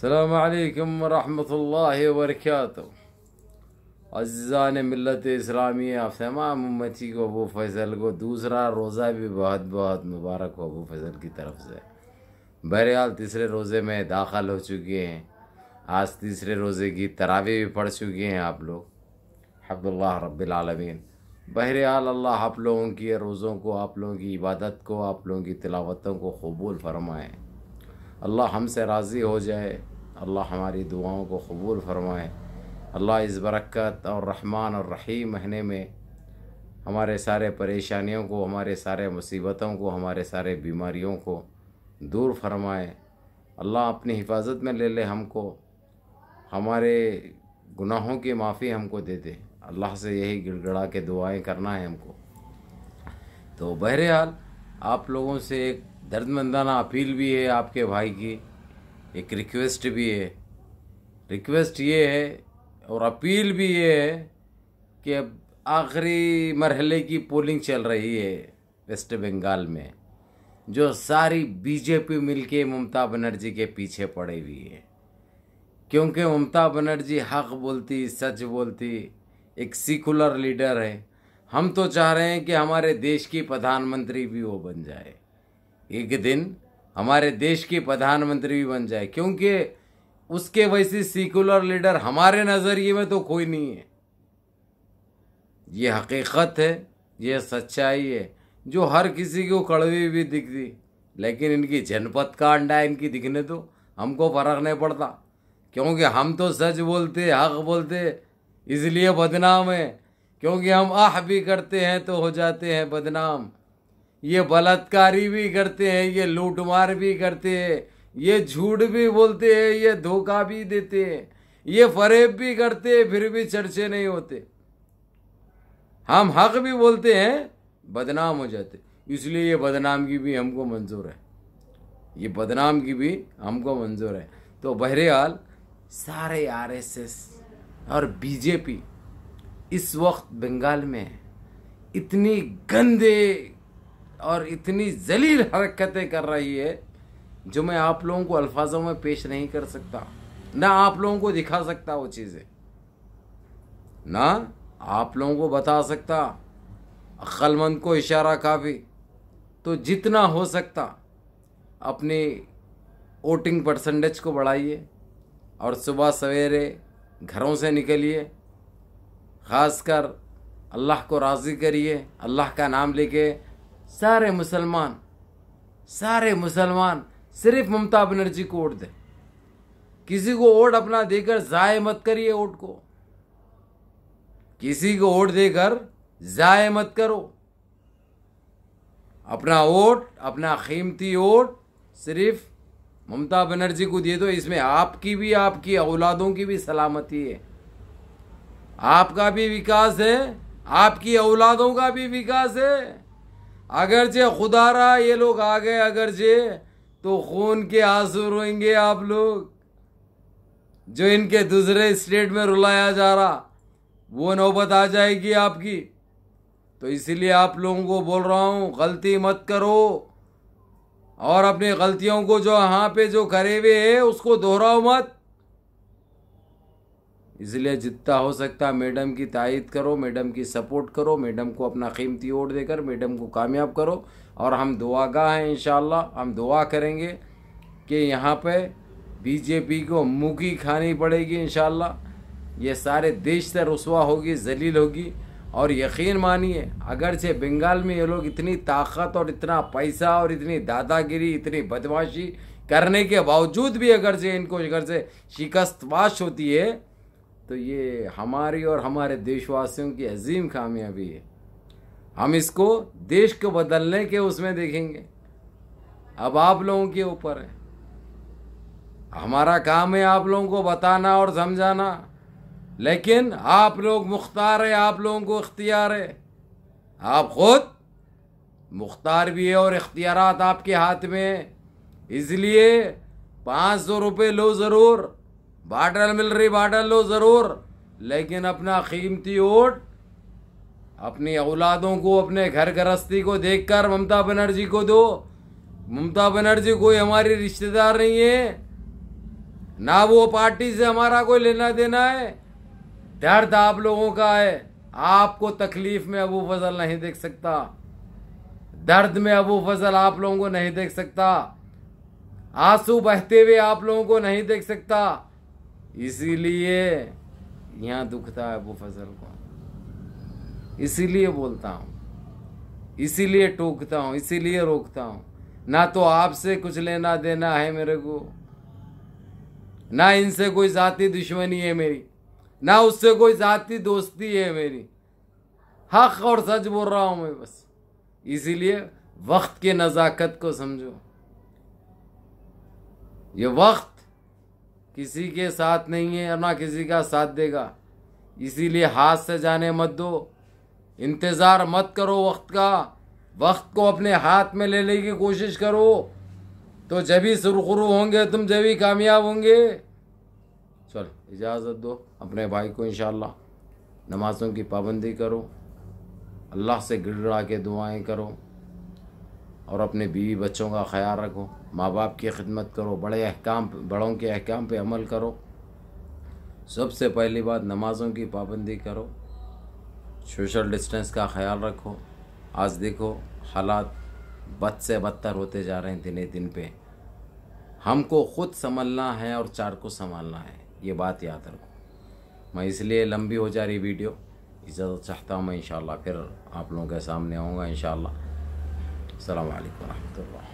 अस्सलामु अलैकुम वरहमतुल्लाहि वबरकातुहू। अज़ीज़ान मिल्लत इस्लामी, आप तमाम उम्मती को अबू फैसल को दूसरा रोज़ा भी बहुत बहुत मुबारक हो अबू फैसल की तरफ से। बहरहाल तीसरे रोज़े में दाखिल हो चुके हैं। आज तीसरे रोज़े की तरावी भी पढ़ चुके हैं आप लोग, अल्हम्दुलिल्लाह रब्बिल आलमीन। बहरहाल अल्लाह आप लोगों की रोज़ों को, आप लोगों की इबादत को, आप लोगों की तिलावतों को कबूल फरमाए। अल्लाह हमसे राज़ी हो जाए, अल्लाह हमारी दुआओं को कबूल फरमाए। अल्लाह इस बरकत और रहमान और रहीम महीने में हमारे सारे परेशानियों को, हमारे सारे मुसीबतों को, हमारे सारे बीमारियों को दूर फरमाए। अल्लाह अपनी हिफाजत में ले ले हमको, हमारे गुनाहों की माफ़ी हमको दे दे। अल्लाह से यही गिड़गड़ा के दुआएं करना है हमको। तो बहरहाल आप लोगों से एक दर्दमंदाना अपील भी है, आपके भाई की एक रिक्वेस्ट भी है। रिक्वेस्ट ये है और अपील भी ये है कि अब आखिरी मरहले की पोलिंग चल रही है वेस्ट बंगाल में, जो सारी बीजेपी मिलके ममता बनर्जी के पीछे पड़ी हुई है, क्योंकि ममता बनर्जी हक बोलती, सच बोलती, एक सेकुलर लीडर है। हम तो चाह रहे हैं कि हमारे देश की प्रधानमंत्री भी वो बन जाए, एक दिन हमारे देश की प्रधानमंत्री भी बन जाए, क्योंकि उसके वैसे सेकुलर लीडर हमारे नज़रिए में तो कोई नहीं है। ये हकीकत है, ये सच्चाई है जो हर किसी को कड़वी भी दिखती, लेकिन इनकी जनपद का अंडा है, इनकी दिखने तो हमको फ़र्क नहीं पड़ता, क्योंकि हम तो सच बोलते, हक बोलते, इसलिए बदनाम है। क्योंकि हम आह भी करते हैं तो हो जाते हैं बदनाम। ये बलात्कारी भी करते हैं, ये लूटमार भी करते हैं, ये झूठ भी बोलते हैं, ये धोखा भी देते हैं, ये फरेब भी करते हैं, फिर भी चर्चे नहीं होते। हम हक भी बोलते हैं, बदनाम हो जाते। इसलिए ये बदनामगी भी हमको मंजूर है, ये बदनामगी भी हमको मंजूर है। तो बहरहाल सारे आरएसएस और बीजेपी इस वक्त बंगाल में इतनी गंदे और इतनी जलील हरकतें कर रही है जो मैं आप लोगों को अल्फाजों में पेश नहीं कर सकता, ना आप लोगों को दिखा सकता वो चीज़ें, ना आप लोगों को बता सकता। अक्लमंद को इशारा काफ़ी। तो जितना हो सकता अपनी वोटिंग परसेंटेज को बढ़ाइए और सुबह सवेरे घरों से निकलिए, ख़ासकर अल्लाह को राज़ी करिए, अल्लाह का नाम लेके। सारे मुसलमान सिर्फ ममता बनर्जी को वोट दे। किसी को वोट अपना देकर ज़ाय मत करिए, वोट को किसी को वोट देकर ज़ाय मत करो। अपना वोट, अपना कीमती वोट सिर्फ ममता बनर्जी को दे दो। इसमें आपकी भी, आपकी औलादों की भी सलामती है, आपका भी विकास है, आपकी औलादों का भी विकास है। अगरचे खुदारा ये लोग आ गए, अगरचे तो खून के आंसू रोएंगे आप लोग। जो इनके दूसरे स्टेट में रुलाया जा रहा, वो नौबत आ जाएगी आपकी। तो इसीलिए आप लोगों को बोल रहा हूँ, गलती मत करो और अपनी गलतियों को जो यहाँ पे जो करे हुए है उसको दोहराओ मत। इसलिए जितना हो सकता मैडम की तायद करो, मैडम की सपोर्ट करो, मैडम को अपना कीमती वोट देकर मैडम को कामयाब करो। और हम दुआगाह हैं, इंशाअल्लाह हम दुआ करेंगे कि यहाँ पे बीजेपी को मुँह खानी पड़ेगी इंशाअल्लाह। ये सारे देश से रुसवा होगी, जलील होगी। और यकीन मानिए, अगरचे बंगाल में ये लोग इतनी ताकत और इतना पैसा और इतनी दादागिरी, इतनी बदमाशी करने के बावजूद भी अगरचे इनको अगरचे शिकस्तबाश होती है, तो ये हमारी और हमारे देशवासियों की अजीम कामयाबी है। हम इसको देश को बदलने के उसमें देखेंगे। अब आप लोगों के ऊपर है, हमारा काम है आप लोगों को बताना और समझाना, लेकिन आप लोग मुख्तार है, आप लोगों को इख्तियार है। आप खुद मुख्तार भी है और इख्तियारात आपके हाथ में है। इसलिए 500 रुपये लो ज़रूर, बाटल मिल रही बाटल लो ज़रूर, लेकिन अपना कीमती वोट अपनी औलादों को, अपने घर गृहस्थी को देखकर ममता बनर्जी को दो। ममता बनर्जी कोई हमारी रिश्तेदार नहीं है, ना वो पार्टी से हमारा कोई लेना देना है। दर्द आप लोगों का है। आपको तकलीफ में अबू फजल नहीं देख सकता, दर्द में अबू फजल आप लोगों को नहीं देख सकता, आंसू बहते हुए आप लोगों को नहीं देख सकता। इसीलिए यहां दुखता है अबू फजल को, इसीलिए बोलता हूं, इसीलिए टोकता हूं, इसीलिए रोकता हूं। ना तो आपसे कुछ लेना देना है मेरे को, ना इनसे कोई जाती दुश्मनी है मेरी, ना उससे कोई जाती दोस्ती है मेरी। हक और सच बोल रहा हूं मैं बस। इसीलिए वक्त की नज़ाकत को समझो। ये वक्त किसी के साथ नहीं है और ना किसी का साथ देगा। इसीलिए हाथ से जाने मत दो, इंतज़ार मत करो वक्त का। वक्त को अपने हाथ में लेने की कोशिश करो, तो जब ही सुरखुरू होंगे तुम, जब ही कामयाब होंगे। चल इजाज़त दो अपने भाई को। इंशाअल्लाह नमाज़ों की पाबंदी करो, अल्लाह से गिड़गिड़ा के दुआएं करो, और अपने बीवी बच्चों का ख्याल रखो, माँ बाप की खिदमत करो, बड़ों के अहकाम पे अमल करो। सबसे पहली बात नमाज़ों की पाबंदी करो, सोशल डिस्टेंस का ख्याल रखो। आज देखो हालात बद से बदतर होते जा रहे हैं दिने दिन पे। हमको खुद संभलना है और चार को संभालना है, ये बात याद रखो। मैं इसलिए लंबी हो जा रही वीडियो, इजाज़त चाहता हूँ मैं। इंशाअल्लाह फिर आप लोगों के सामने आऊँगा इंशाअल्लाह। अस्सलामु अलैकुम रहमतुल्लाह।